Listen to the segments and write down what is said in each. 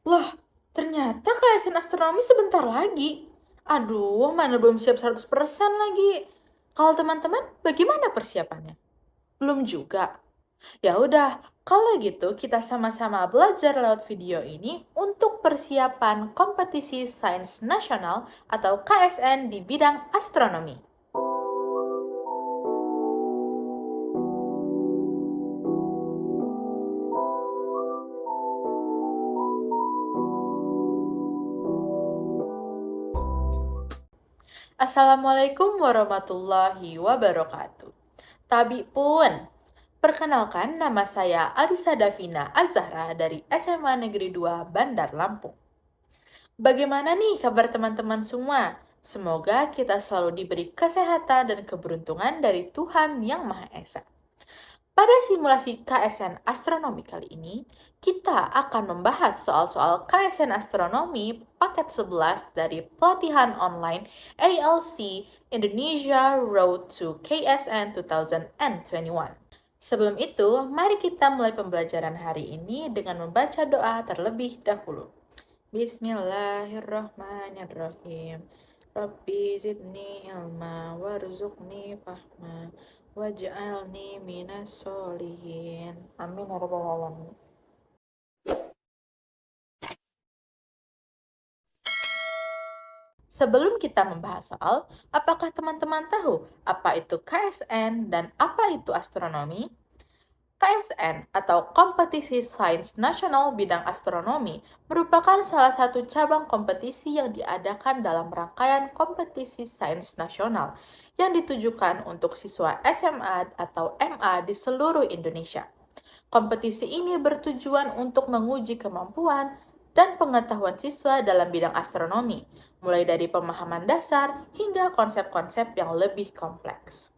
Loh, ternyata KSN Astronomi sebentar lagi. Aduh, mana belum siap 100% lagi. Kalau teman-teman, bagaimana persiapannya? Belum juga. Ya udah, kalau gitu kita sama-sama belajar lewat video ini untuk persiapan kompetisi sains nasional atau KSN di bidang astronomi. Assalamualaikum warahmatullahi wabarakatuh. Tabi pun, perkenalkan nama saya Alisa Davina Azahra dari SMA Negeri 2 Bandar Lampung. Bagaimana nih kabar teman-teman semua? Semoga kita selalu diberi kesehatan dan keberuntungan dari Tuhan Yang Maha Esa. Pada simulasi KSN Astronomi kali ini, kita akan membahas soal-soal KSN Astronomi paket 11 dari pelatihan online ALC Indonesia Road to KSN 2021. Sebelum itu, mari kita mulai pembelajaran hari ini dengan membaca doa terlebih dahulu. Bismillahirrahmanirrahim. Rabbi zidni ilma warzuqni fahma waj'alni minas solihin. Amin ya rabbal alamin. Sebelum kita membahas soal, apakah teman-teman tahu apa itu KSN dan apa itu astronomi? KSN atau Kompetisi Sains Nasional Bidang Astronomi merupakan salah satu cabang kompetisi yang diadakan dalam rangkaian kompetisi sains nasional yang ditujukan untuk siswa SMA atau MA di seluruh Indonesia. Kompetisi ini bertujuan untuk menguji kemampuan dan pengetahuan siswa dalam bidang astronomi, mulai dari pemahaman dasar hingga konsep-konsep yang lebih kompleks.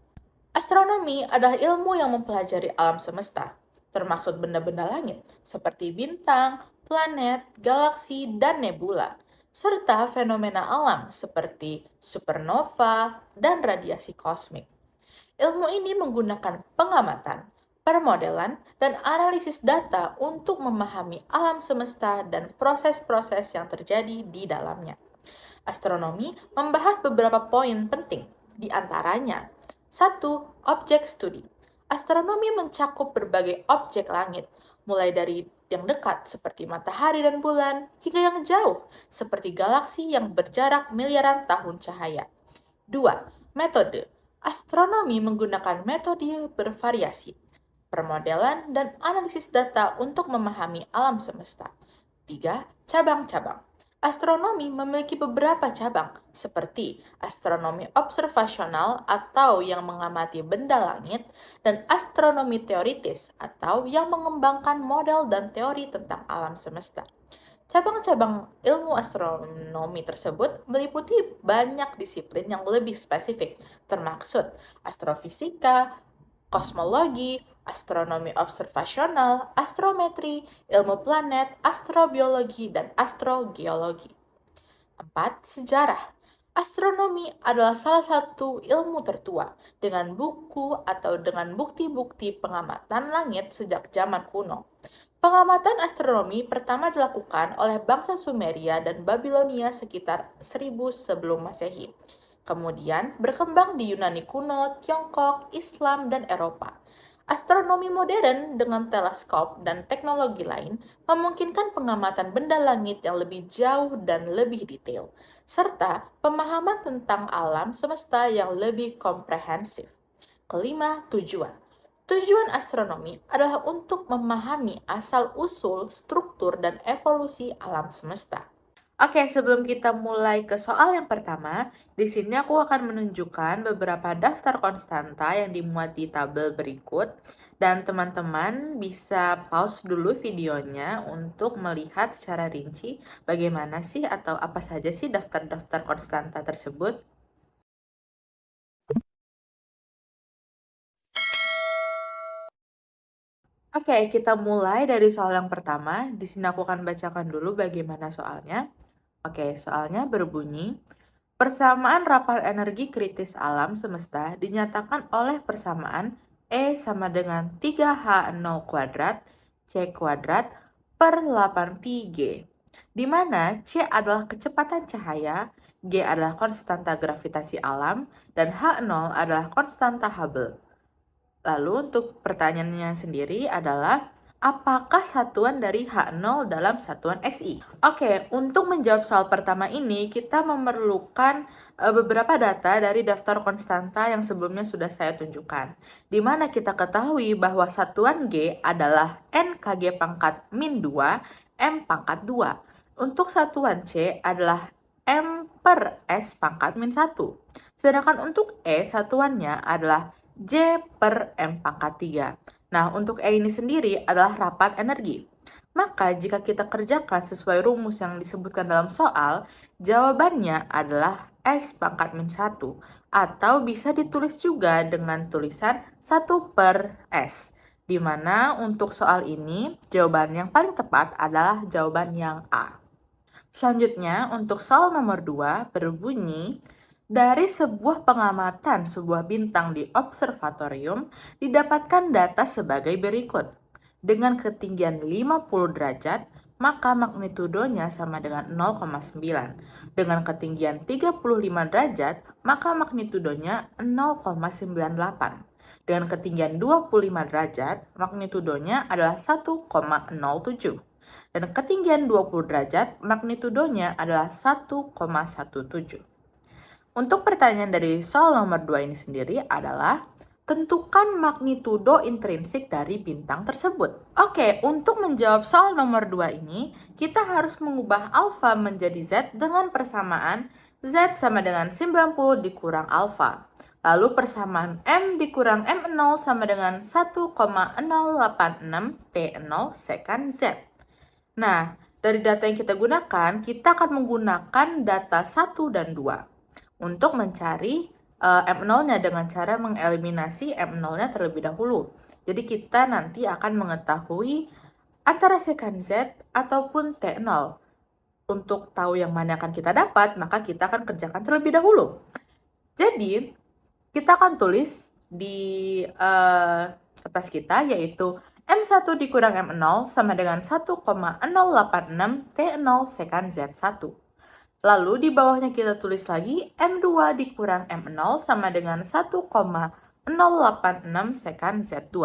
Astronomi adalah ilmu yang mempelajari alam semesta, termasuk benda-benda langit seperti bintang, planet, galaksi, dan nebula, serta fenomena alam seperti supernova dan radiasi kosmik. Ilmu ini menggunakan pengamatan, permodelan, dan analisis data untuk memahami alam semesta dan proses-proses yang terjadi di dalamnya. Astronomi membahas beberapa poin penting, di antaranya: 1. Objek studi. Astronomi mencakup berbagai objek langit, mulai dari yang dekat seperti matahari dan bulan, hingga yang jauh seperti galaksi yang berjarak miliaran tahun cahaya. 2. Metode. Astronomi menggunakan metode bervariasi, permodelan, dan analisis data untuk memahami alam semesta. 3. Cabang-cabang. Astronomi memiliki beberapa cabang, seperti astronomi observasional atau yang mengamati benda langit, dan astronomi teoritis atau yang mengembangkan model dan teori tentang alam semesta. Cabang-cabang ilmu astronomi tersebut meliputi banyak disiplin yang lebih spesifik, termasuk astrofisika, kosmologi, astronomi observasional, astrometri, ilmu planet, astrobiologi, dan astrogeologi. 4. Sejarah. Astronomi adalah salah satu ilmu tertua dengan buku atau dengan bukti-bukti pengamatan langit sejak zaman kuno. Pengamatan astronomi pertama dilakukan oleh bangsa Sumeria dan Babilonia sekitar 1000 sebelum Masehi. Kemudian berkembang di Yunani kuno, Tiongkok, Islam, dan Eropa. Astronomi modern dengan teleskop dan teknologi lain memungkinkan pengamatan benda langit yang lebih jauh dan lebih detail, serta pemahaman tentang alam semesta yang lebih komprehensif. Kelima, tujuan. Tujuan astronomi adalah untuk memahami asal-usul, struktur, dan evolusi alam semesta. Oke, sebelum kita mulai ke soal yang pertama, di sini aku akan menunjukkan beberapa daftar konstanta yang dimuat di tabel berikut, dan teman-teman bisa pause dulu videonya untuk melihat secara rinci bagaimana sih atau apa saja sih daftar-daftar konstanta tersebut. Oke, kita mulai dari soal yang pertama. Di sini aku akan bacakan dulu bagaimana soalnya. Oke, soalnya berbunyi, persamaan rapal energi kritis alam semesta dinyatakan oleh persamaan E sama dengan 3H0 kuadrat C kuadrat per 8pi G. di mana C adalah kecepatan cahaya, G adalah konstanta gravitasi alam, dan H0 adalah konstanta Hubble. Lalu untuk pertanyaannya sendiri adalah, apakah satuan dari H0 dalam satuan SI? Oke, untuk menjawab soal pertama ini, kita memerlukan beberapa data dari daftar konstanta yang sebelumnya sudah saya tunjukkan. Di mana kita ketahui bahwa satuan G adalah NKG pangkat min 2, M pangkat 2. Untuk satuan C adalah M per S pangkat min 1. Sedangkan untuk E, satuannya adalah J per M pangkat 3. Nah, untuk E ini sendiri adalah rapat energi. Maka, jika kita kerjakan sesuai rumus yang disebutkan dalam soal, jawabannya adalah S pangkat min 1. Atau bisa ditulis juga dengan tulisan 1 per S. Di mana untuk soal ini, jawaban yang paling tepat adalah jawaban yang A. Selanjutnya, untuk soal nomor 2 berbunyi, dari sebuah pengamatan sebuah bintang di observatorium, didapatkan data sebagai berikut. Dengan ketinggian 50 derajat, maka magnitudonya sama dengan 0,9. Dengan ketinggian 35 derajat, maka magnitudonya 0,98. Dengan ketinggian 25 derajat, magnitudonya adalah 1,07. Dan ketinggian 20 derajat, magnitudonya adalah 1,17. Untuk pertanyaan dari soal nomor 2 ini sendiri adalah, tentukan magnitudo intrinsik dari bintang tersebut. Oke, untuk menjawab soal nomor 2 ini, kita harus mengubah alfa menjadi Z dengan persamaan Z sama dengan 90 dikurang alfa. Lalu persamaan M dikurang M0 sama dengan 1,086 T0 sekant Z. Nah, dari data yang kita gunakan, kita akan menggunakan data 1 dan 2 untuk mencari M0-nya dengan cara mengeliminasi M0-nya terlebih dahulu. Jadi kita nanti akan mengetahui antara sekant Z ataupun T0. Untuk tahu yang mana akan kita dapat, maka kita akan kerjakan terlebih dahulu. Jadi, kita akan tulis di kertas kita, yaitu M1 dikurang M0 sama dengan 1,086 T0 sekant Z1. Lalu di bawahnya kita tulis lagi M2 dikurang M0 sama dengan 1,086 sekant Z2.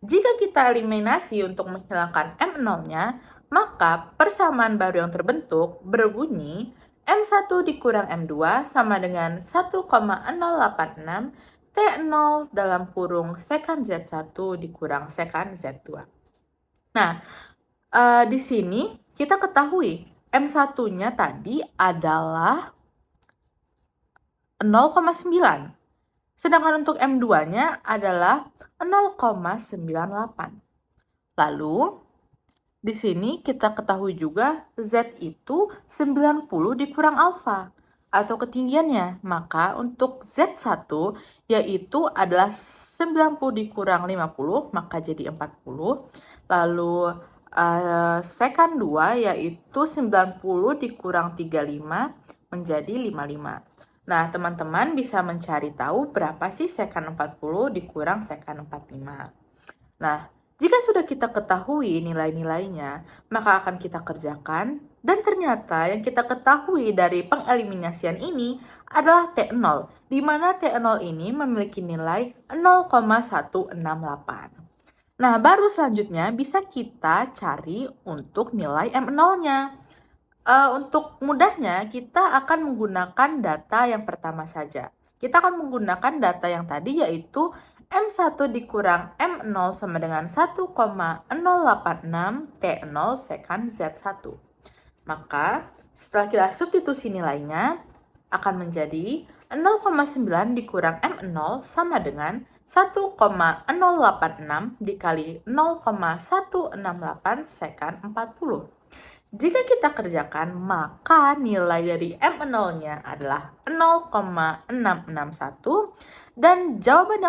Jika kita eliminasi untuk menghilangkan M0-nya, maka persamaan baru yang terbentuk berbunyi M1 dikurang M2 sama dengan 1,086 T0 dalam kurung sekant Z1 dikurang sekant Z2. Nah, di sini kita ketahui M1-nya tadi adalah 0,9. Sedangkan untuk M2-nya adalah 0,98. Lalu, di sini kita ketahui juga Z itu 90 dikurang alfa atau ketinggiannya. Maka untuk Z1 yaitu adalah 90 dikurang 50, maka jadi 40. Lalu sekant 2 yaitu 90 dikurang 35 menjadi 55. Nah, teman-teman bisa mencari tahu berapa sih sekant 40 dikurang sekant 45. Nah, jika sudah kita ketahui nilai-nilainya, maka akan kita kerjakan. Dan ternyata yang kita ketahui dari pengeliminasian ini adalah T0, di mana T0 ini memiliki nilai 0,168. Nah, baru selanjutnya bisa kita cari untuk nilai M0-nya. Untuk mudahnya, kita akan menggunakan data yang pertama saja. Kita akan menggunakan data yang tadi, yaitu M1 dikurang M0 sama dengan 1,086 T0 sekant Z1. Maka, setelah kita substitusi nilainya, akan menjadi 0,9 dikurang M0 sama dengan 1,086 dikali 0,168 sekant 40. Jika kita kerjakan, maka nilai dari M0-nya adalah 0,661 dan jawaban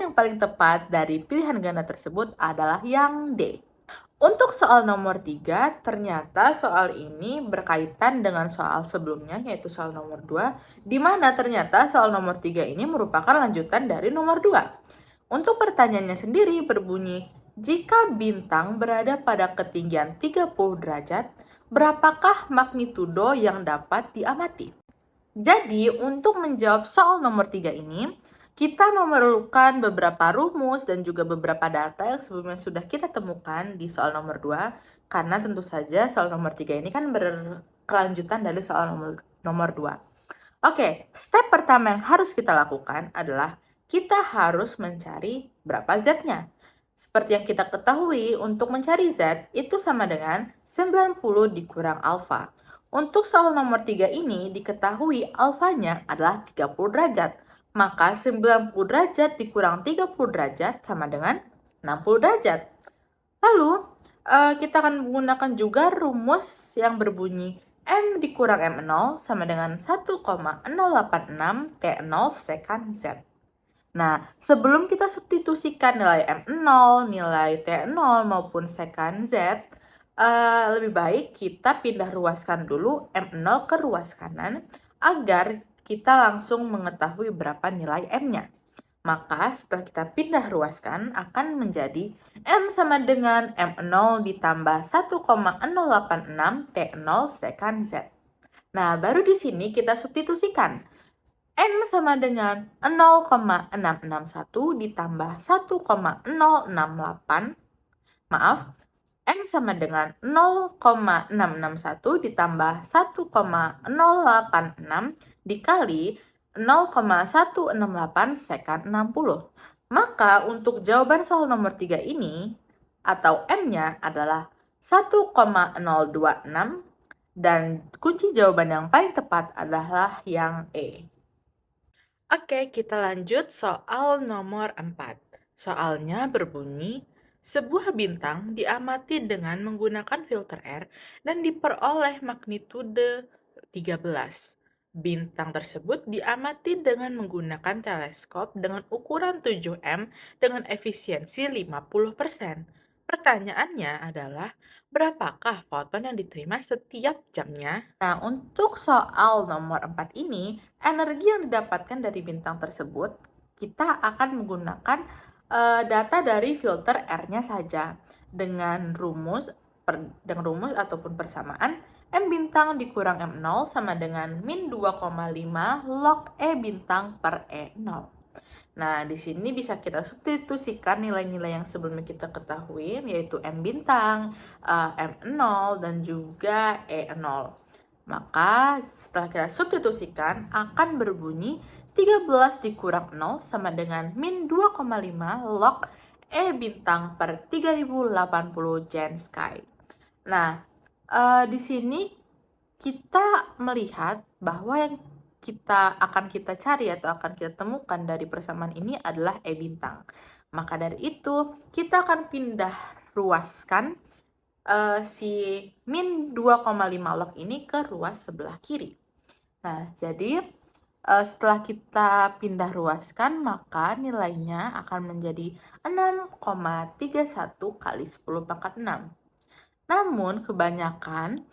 yang paling tepat dari pilihan ganda tersebut adalah yang D. Untuk soal nomor 3, ternyata soal ini berkaitan dengan soal sebelumnya, yaitu soal nomor 2, di mana ternyata soal nomor 3 ini merupakan lanjutan dari nomor 2. Untuk pertanyaannya sendiri berbunyi, Jika bintang berada pada ketinggian 30 derajat, berapakah magnitudo yang dapat diamati? Jadi, untuk menjawab soal nomor 3 ini, kita memerlukan beberapa rumus dan juga beberapa data yang sebelumnya sudah kita temukan di soal nomor 2, karena tentu saja soal nomor 3 ini kan berkelanjutan dari soal nomor 2. Oke, step pertama yang harus kita lakukan adalah kita harus mencari berapa Z-nya. Seperti yang kita ketahui, untuk mencari Z itu sama dengan 90 dikurang alfa. Untuk soal nomor 3 ini diketahui alfanya adalah 30 derajat. Maka 90 derajat dikurang 30 derajat sama dengan 60 derajat. Lalu, kita akan menggunakan juga rumus yang berbunyi M dikurang M0 sama dengan 1,086 T0 sekant Z. Nah, sebelum kita substitusikan nilai M0, nilai T0 maupun sekant Z, lebih baik kita pindah ruaskan dulu M0 ke ruas kanan agar kita langsung mengetahui berapa nilai M-nya. Maka setelah kita pindah ruaskan akan menjadi M sama dengan M0 ditambah 1,086 T0 sekant Z. Nah, baru di sini kita substitusikan. M sama dengan 0,661 ditambah 1,068. Maaf, M sama dengan 0,661 ditambah 1,086 dikali 0,168 sekant 60. Maka untuk jawaban soal nomor 3 ini, atau M-nya adalah 1,026, dan kunci jawaban yang paling tepat adalah yang E. Oke, kita lanjut soal nomor 4. Soalnya berbunyi, sebuah bintang diamati dengan menggunakan filter R dan diperoleh magnitude 13. Bintang tersebut diamati dengan menggunakan teleskop dengan ukuran 7M dengan efisiensi 50%. Pertanyaannya adalah, berapakah foton yang diterima setiap jamnya? Nah, untuk soal nomor 4 ini, energi yang didapatkan dari bintang tersebut, kita akan menggunakan data dari filter R-nya saja. Dengan rumus ataupun persamaan, M bintang dikurang M0 sama dengan min 2,5 log E bintang per E0. Nah, di sini bisa kita substitusikan nilai-nilai yang sebelumnya kita ketahui, yaitu M bintang, M0, dan juga E0. Maka setelah kita substitusikan, akan berbunyi 13 dikurang 0 sama dengan min 2,5 log E bintang per 3080 Gen Sky. Nah, di sini kita melihat bahwa yang akan kita cari atau akan kita temukan dari persamaan ini adalah E bintang. Maka dari itu, kita akan pindah ruaskan si min 2,5 log ini ke ruas sebelah kiri. Nah, jadi setelah kita pindah ruaskan, maka nilainya akan menjadi 6,31 kali 10 pangkat 6. Namun, kebanyakan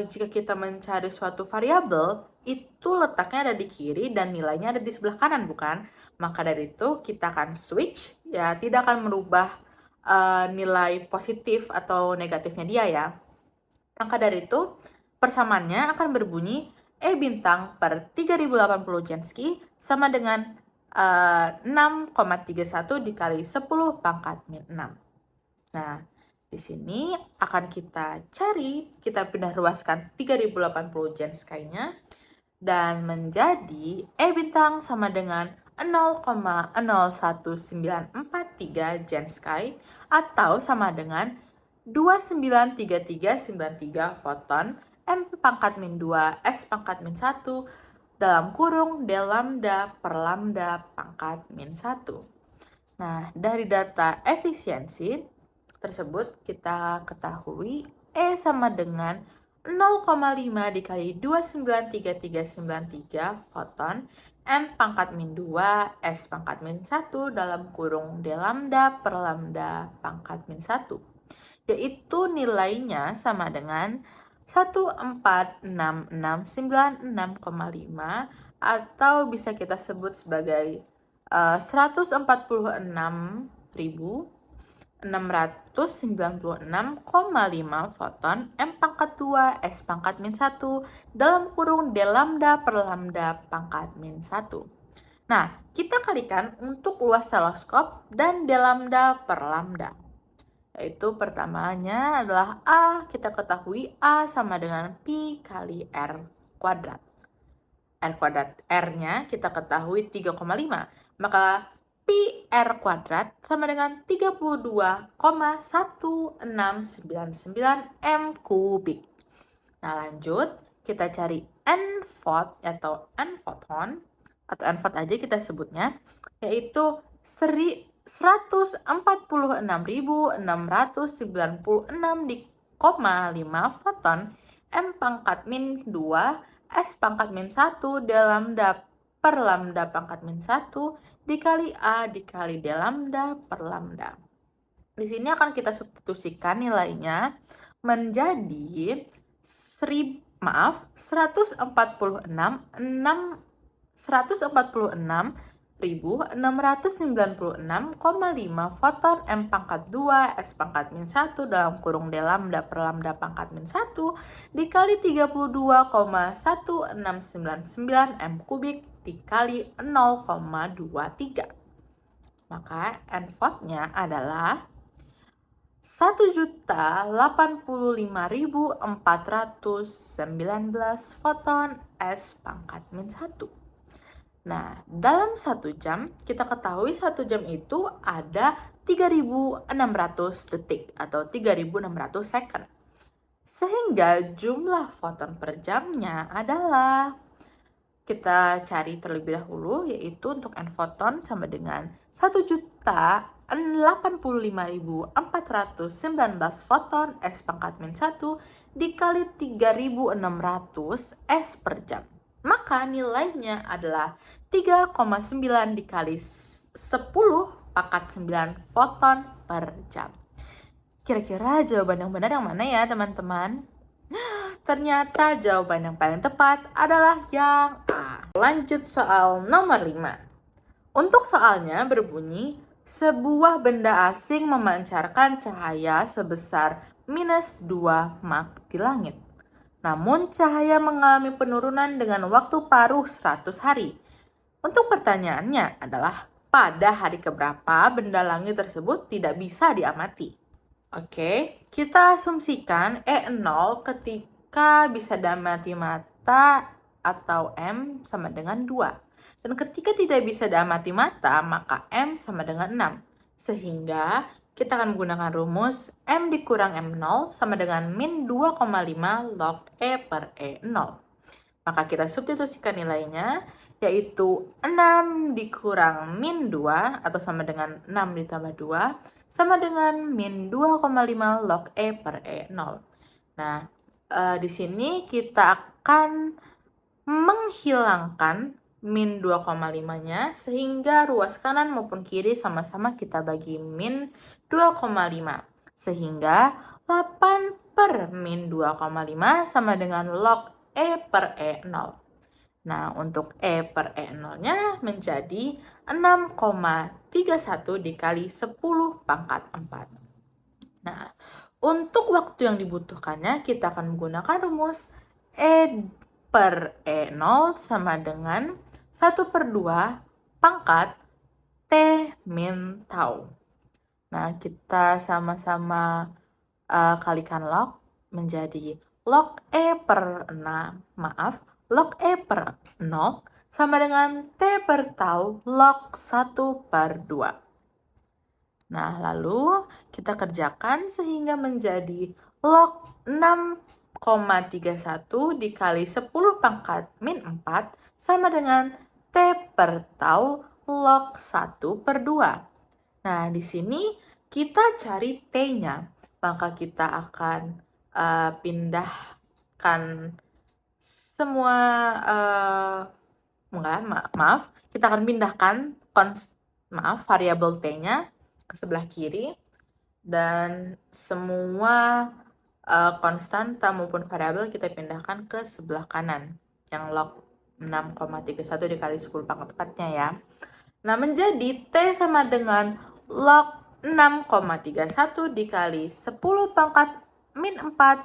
jika kita mencari suatu variabel, itu letaknya ada di kiri dan nilainya ada di sebelah kanan, bukan? Maka dari itu, kita akan switch, ya tidak akan merubah nilai positif atau negatifnya dia ya. Maka dari itu, persamaannya akan berbunyi E bintang per 3080 Genski sama dengan 6,31 dikali 10 pangkat min 6. Nah, di sini akan kita kita pindah ruaskan 3080 Gen Sky-nya dan menjadi E bintang sama dengan 0,01943 Gen Sky atau sama dengan 293393 foton M pangkat min 2 S pangkat min 1 dalam kurung D lambda per lambda pangkat min 1. Nah, dari data efisiensi tersebut kita ketahui E sama dengan 0,5 dikali 293393 foton M pangkat min 2 S pangkat min 1 dalam kurung D lambda per lambda pangkat min 1, yaitu nilainya sama dengan 14666,5 atau bisa kita sebut sebagai 146.000 696,5 foton M pangkat 2 S pangkat min 1 dalam kurung D lambda per lambda pangkat min 1. Nah, kita kalikan untuk luas teleskop dan D lambda per lambda. Yaitu pertamanya adalah A, kita ketahui A sama dengan Pi kali R kuadrat. R kuadrat R-nya kita ketahui 3,5. Maka Pi R kuadrat sama dengan 32,1699 M kubik. Nah, lanjut kita cari N volt atau N foton atau N volt aja kita sebutnya, yaitu 146.696,5 foton M pangkat min 2 S pangkat min 1 D lambda per lambda pangkat min 1 dikali A dikali D lambda per lambda. Di sini akan kita substitusikan nilainya menjadi 146.696,5 foton M pangkat 2 S pangkat min 1 dalam kurung D lambda per lambda pangkat min 1 dikali 32,1699 M kubik dikali 0,23. Maka N voltnya adalah 1.085.419 foton S pangkat min 1. Nah, dalam 1 jam, kita ketahui 1 jam itu ada 3.600 detik atau 3.600 second. Sehingga jumlah foton per jamnya adalah, kita cari terlebih dahulu, yaitu untuk N foton sama dengan 1.085.419 foton S pangkat min 1 dikali 3.600 S per jam. Maka nilainya adalah 3,9 dikali 10 pangkat 9 foton per jam. Kira-kira jawaban yang benar yang mana ya teman-teman? Ternyata jawaban yang paling tepat adalah yang A. Lanjut soal nomor 5. Untuk soalnya berbunyi, sebuah benda asing memancarkan cahaya sebesar minus 2 Mach di langit. Namun cahaya mengalami penurunan dengan waktu paruh 100 hari. Untuk pertanyaannya adalah, pada hari keberapa benda langit tersebut tidak bisa diamati? Oke, kita asumsikan E0 ketika bisa diamati mata atau M sama dengan 2. Dan ketika tidak bisa diamati mata, maka M sama dengan 6. Sehingga kita akan menggunakan rumus M dikurang M0 sama dengan min 2,5 log E per E0. Maka kita substitusikan nilainya, yaitu 6 dikurang min 2 atau sama dengan 6 ditambah 2 sama dengan min 2,5 log E per E0. Nah, di sini kita akan menghilangkan min 2,5-nya sehingga ruas kanan maupun kiri sama-sama kita bagi min 2,5. Sehingga 8 per min 2,5 sama dengan log E per E0. Nah, untuk E per E0-nya menjadi 6,31 dikali 10 pangkat 4. Nah, untuk waktu yang dibutuhkannya kita akan menggunakan rumus E per E0 sama dengan 1/2 pangkat T min tau. Nah, kita sama-sama kalikan log menjadi log E per 6, log E per 0 sama dengan T per tau log 1/2. Nah, lalu kita kerjakan sehingga menjadi log 6,31 dikali 10 pangkat min 4 sama dengan T per tau log 1/2. Nah, di sini kita cari T-nya. Maka kita akan pindahkan semua, kita akan pindahkan variabel T-nya ke sebelah kiri. Dan semua konstanta maupun variabel kita pindahkan ke sebelah kanan. Yang log 6,31 dikali 10 pangkat 4-nya ya. Nah, menjadi T sama dengan log 6,31 dikali 10 pangkat min 4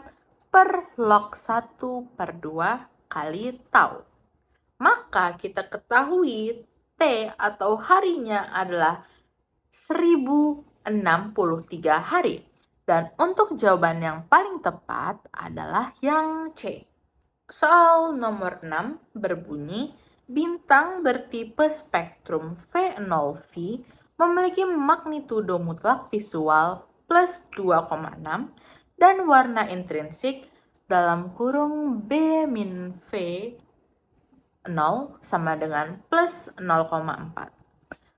per log 1/2 kali tau. Maka kita ketahui T atau harinya adalah 1063 hari. Dan untuk jawaban yang paling tepat adalah yang C. Soal nomor 6 berbunyi, bintang bertipe spektrum V0V memiliki magnitudo mutlak visual plus 2,6 dan warna intrinsik dalam kurung B min V 0 sama dengan plus 0,4.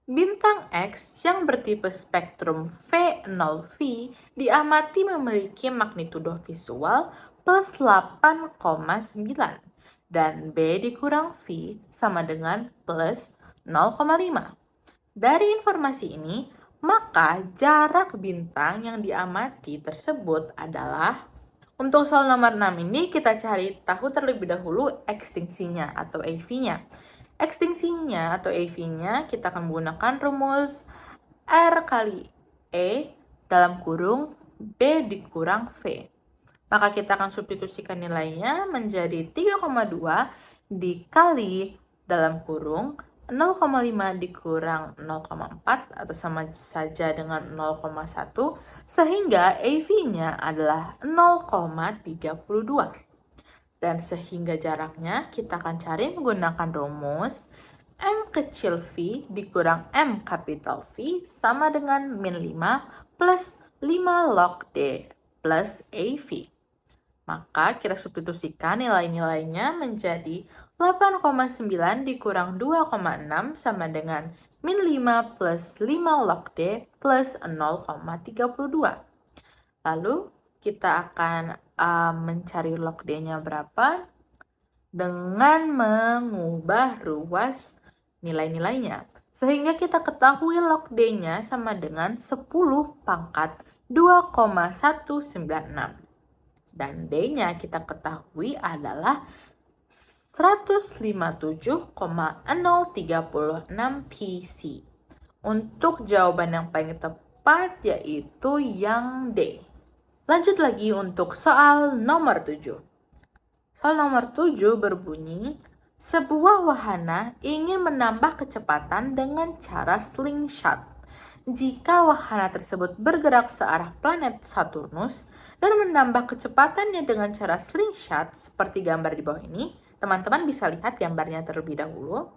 Bintang X yang bertipe spektrum V0V diamati memiliki magnitudo visual plus 8,9 dan B dikurang V sama dengan plus 0,5. Dari informasi ini, maka jarak bintang yang diamati tersebut adalah, untuk soal nomor 6 ini kita cari tahu terlebih dahulu ekstinsinya atau AV-nya. Ekstinsinya atau AV-nya kita akan menggunakan rumus R kali E dalam kurung B dikurang V. Maka kita akan substitusikan nilainya menjadi 3,2 dikali dalam kurung 0,5 dikurang 0,4 atau sama saja dengan 0,1 sehingga AV-nya adalah 0,32. Dan sehingga jaraknya kita akan cari menggunakan rumus M kecil V dikurang M kapital V sama dengan min 5 plus 5 log D plus AV. Maka kita substitusikan nilai-nilainya menjadi 8,9 dikurang 2,6 sama dengan min 5 plus 5 log D plus 0,32. Lalu kita akan mencari log D-nya berapa dengan mengubah ruas nilai-nilainya. Sehingga kita ketahui log D-nya sama dengan 10 pangkat 2,196. Dan D-nya kita ketahui adalah 157,036 PC. Untuk jawaban yang paling tepat yaitu yang D. Lanjut lagi untuk soal nomor 7. Soal nomor 7 berbunyi, sebuah wahana ingin menambah kecepatan dengan cara slingshot. Jika wahana tersebut bergerak searah planet Saturnus dan menambah kecepatannya dengan cara slingshot seperti gambar di bawah ini, teman-teman bisa lihat gambarnya terlebih dahulu.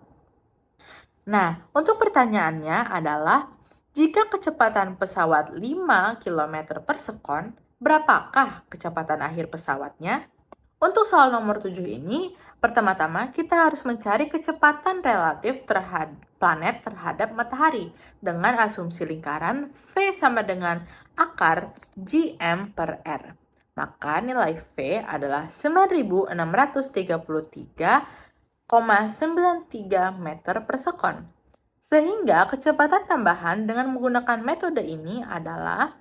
Nah, untuk pertanyaannya adalah, jika kecepatan pesawat 5 km per sekon, berapakah kecepatan akhir pesawatnya? Untuk soal nomor 7 ini, pertama-tama kita harus mencari kecepatan relatif terhadap planet terhadap matahari dengan asumsi lingkaran V sama dengan akar Gm per R. Maka nilai V adalah 9633,93 meter per sekon. Sehingga kecepatan tambahan dengan menggunakan metode ini adalah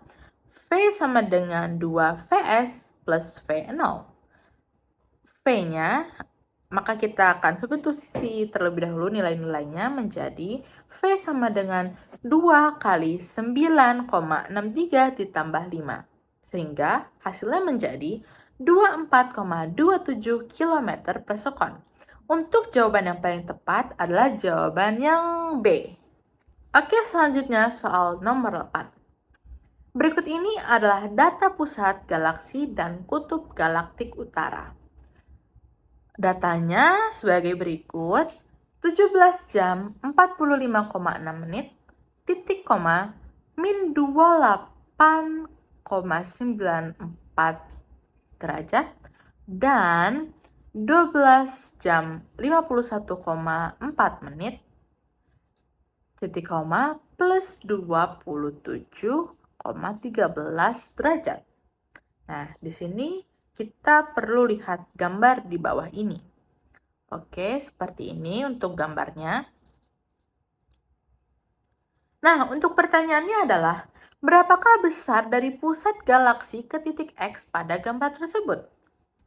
V sama dengan 2Vs plus V0. V-nya, maka kita akan substitusi terlebih dahulu nilai-nilainya menjadi V sama dengan 2 kali 9,63 ditambah 5. Sehingga hasilnya menjadi 24,27 km per sekon. Untuk jawaban yang paling tepat adalah jawaban yang B. Oke, selanjutnya soal nomor 8. Berikut ini adalah data pusat galaksi dan kutub galaktik utara. Datanya sebagai berikut, 17 jam 45,6 menit, titik koma, min 28,94 derajat, dan 12 jam 51,4 menit, titik koma, plus 27,13 derajat. Nah, di sini kita perlu lihat gambar di bawah ini. Oke, seperti ini untuk gambarnya. Nah, untuk pertanyaannya adalah, berapakah besar dari pusat galaksi ke titik X pada gambar tersebut?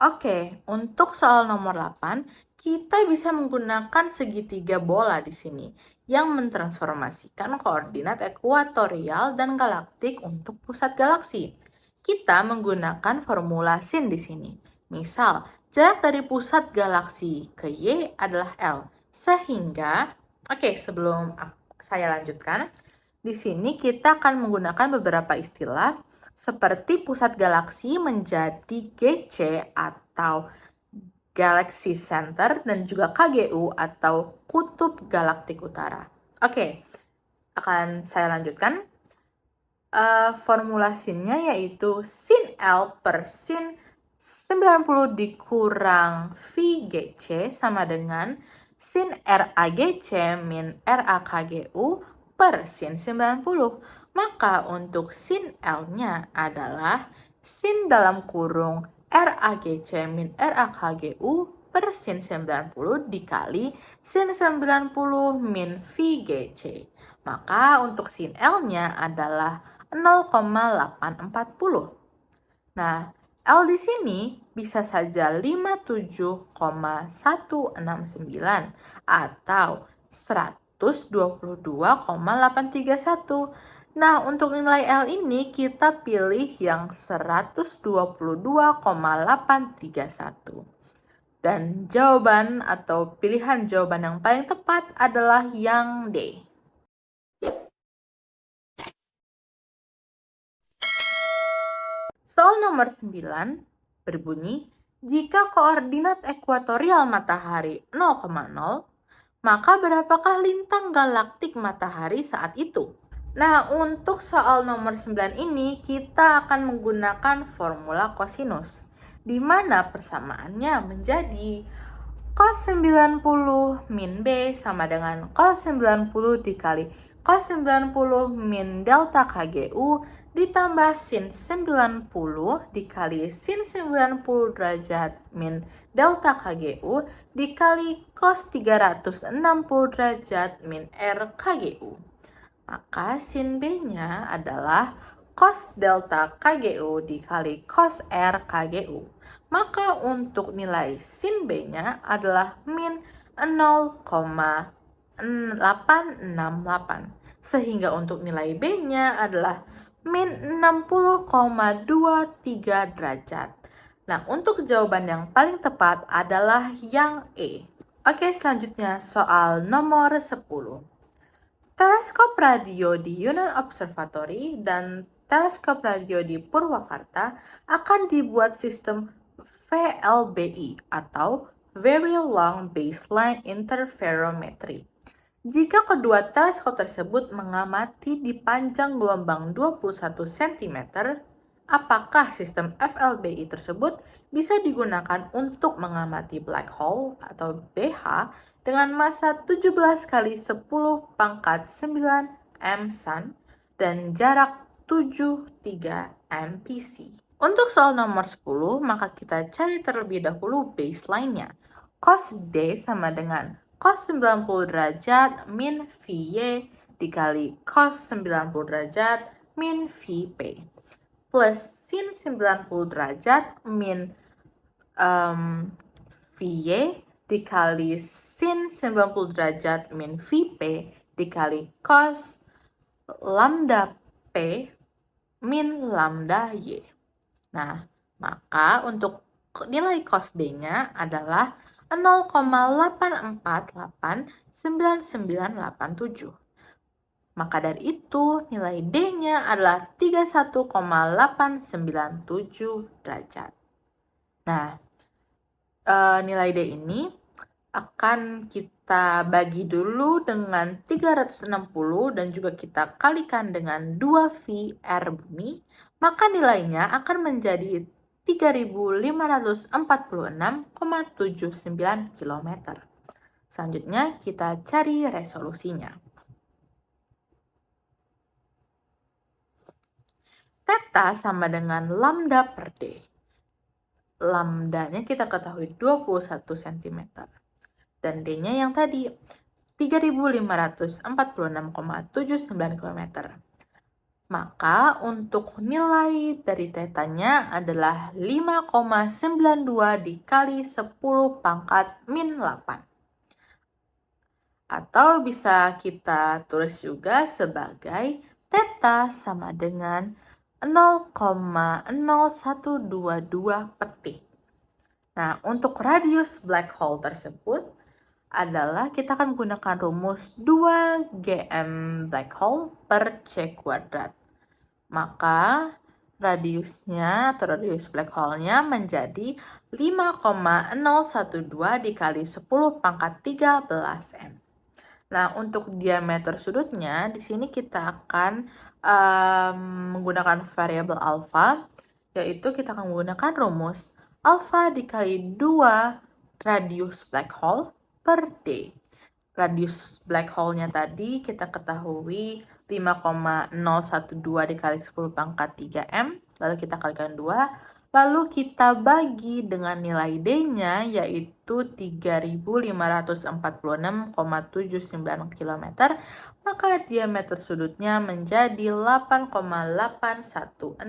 Oke, untuk soal nomor 8, kita bisa menggunakan segitiga bola di sini. yang mentransformasikan koordinat ekuatorial dan galaktik untuk pusat galaksi. Kita menggunakan formula sin di sini. Misal, jarak dari pusat galaksi ke Y adalah L. Sehingga, sebelum saya lanjutkan, di sini kita akan menggunakan beberapa istilah seperti pusat galaksi menjadi GC atau Galaxy Center dan juga KGU atau Kutub Galaktik Utara. Akan saya lanjutkan. Formulasinya yaitu sin L per sin 90 dikurang VGC sama dengan sin RAGC min RAKGU per sin 90. Maka untuk sin L-nya adalah sin dalam kurung RAGC min RAKGU per sin 90 dikali sin 90 min VGC. Maka untuk sin L-nya adalah 0,840. Nah, L di sini bisa saja 57,169 atau 122,831. Nah, untuk nilai L ini kita pilih yang 122,831. Dan jawaban atau pilihan jawaban yang paling tepat adalah yang D. Soal nomor 9 berbunyi, jika koordinat ekuatorial matahari 0,0, maka berapakah lintang galaktik matahari saat itu? Nah, untuk soal nomor 9 ini kita akan menggunakan formula kosinus, di mana persamaannya menjadi cos 90 min B sama dengan cos 90 dikali cos 90 min delta KGU ditambah sin 90 dikali sin 90 derajat min delta KGU dikali cos 360 derajat min R KGU. Maka sin B-nya adalah cos delta KGU dikali cos R KGU. Maka untuk nilai sin B-nya adalah min 0,868. Sehingga untuk nilai B-nya adalah min 60,23 derajat. Nah, untuk jawaban yang paling tepat adalah yang E. Selanjutnya soal nomor 10. Teleskop radio di Yunnan Observatory dan teleskop radio di Purwakarta akan dibuat sistem VLBI atau Very Long Baseline Interferometry. Jika kedua teleskop tersebut mengamati di panjang gelombang 21 cm, apakah sistem VLBI tersebut bisa digunakan untuk mengamati black hole atau BH dengan massa 17 kali 10 pangkat 9 m sun dan jarak 73 mpc. Untuk soal nomor 10, maka kita cari terlebih dahulu baseline-nya. Cos D sama dengan cos 90 derajat min VY dikali cos 90 derajat min VP plus sin 90 derajat min VY dikali sin 90 derajat min VP dikali cos lambda P min lambda Y. Nah, maka untuk nilai cos D-nya adalah 0,8489987. Maka dari itu nilai D-nya adalah 31,897 derajat. Nah, nilai D ini akan kita bagi dulu dengan 360 dan juga kita kalikan dengan 2V R bumi, maka nilainya akan menjadi 3.546,79 km. Selanjutnya kita cari resolusinya. Theta sama dengan lambda per D. Lambdanya kita ketahui 21 cm. Dan D-nya yang tadi 3.546,79 km. Maka untuk nilai dari tetanya adalah 5,92 dikali 10 pangkat min 8. Atau bisa kita tulis juga sebagai theta sama dengan 0,0122 petik. Nah, untuk radius black hole tersebut adalah kita akan menggunakan rumus 2 GM black hole per C kuadrat. Maka radiusnya atau radius black hole-nya menjadi 5,012 dikali 10 pangkat 13 M. Nah, untuk diameter sudutnya, di sini kita akan menggunakan variabel alfa, yaitu kita akan menggunakan rumus alfa dikali 2 radius black hole per D. Radius black hole-nya tadi kita ketahui 5,012 dikali 10 pangkat 3M, lalu kita kalikan 2, lalu kita bagi dengan nilai D-nya yaitu 3.546,79 km, maka diameter sudutnya menjadi 8,81696,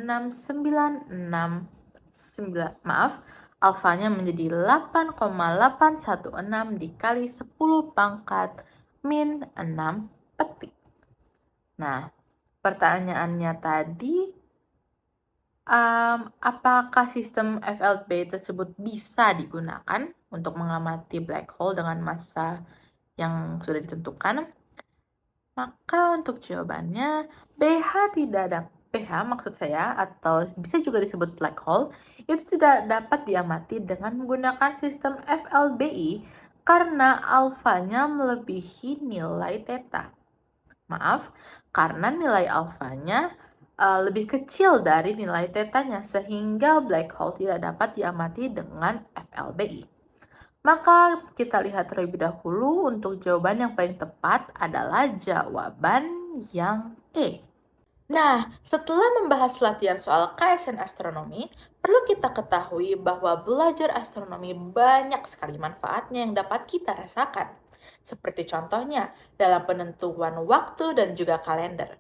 alfanya menjadi 8,816 dikali 10 pangkat min 6 petik. Nah, pertanyaannya tadi, apakah sistem FLB tersebut bisa digunakan untuk mengamati black hole dengan massa yang sudah ditentukan? Maka untuk jawabannya, pH maksud saya, atau bisa juga disebut black hole, itu tidak dapat diamati dengan menggunakan sistem FLBI karena alfanya melebihi nilai theta. Maaf, karena nilai alfanya lebih kecil dari nilai tetanya, sehingga black hole tidak dapat diamati dengan FLBI. Maka kita lihat terlebih dahulu untuk jawaban yang paling tepat adalah jawaban yang E. Nah, setelah membahas latihan soal KSN astronomi, perlu kita ketahui bahwa belajar astronomi banyak sekali manfaatnya yang dapat kita rasakan. Seperti contohnya dalam penentuan waktu dan juga kalender.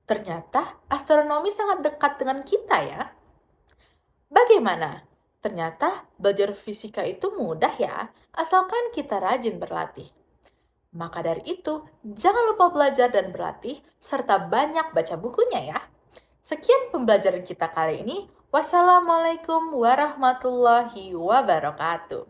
Ternyata astronomi sangat dekat dengan kita ya. Bagaimana? Ternyata belajar fisika itu mudah ya, asalkan kita rajin berlatih. Maka dari itu, jangan lupa belajar dan berlatih, serta banyak baca bukunya ya. Sekian pembelajaran kita kali ini. Wassalamualaikum warahmatullahi wabarakatuh.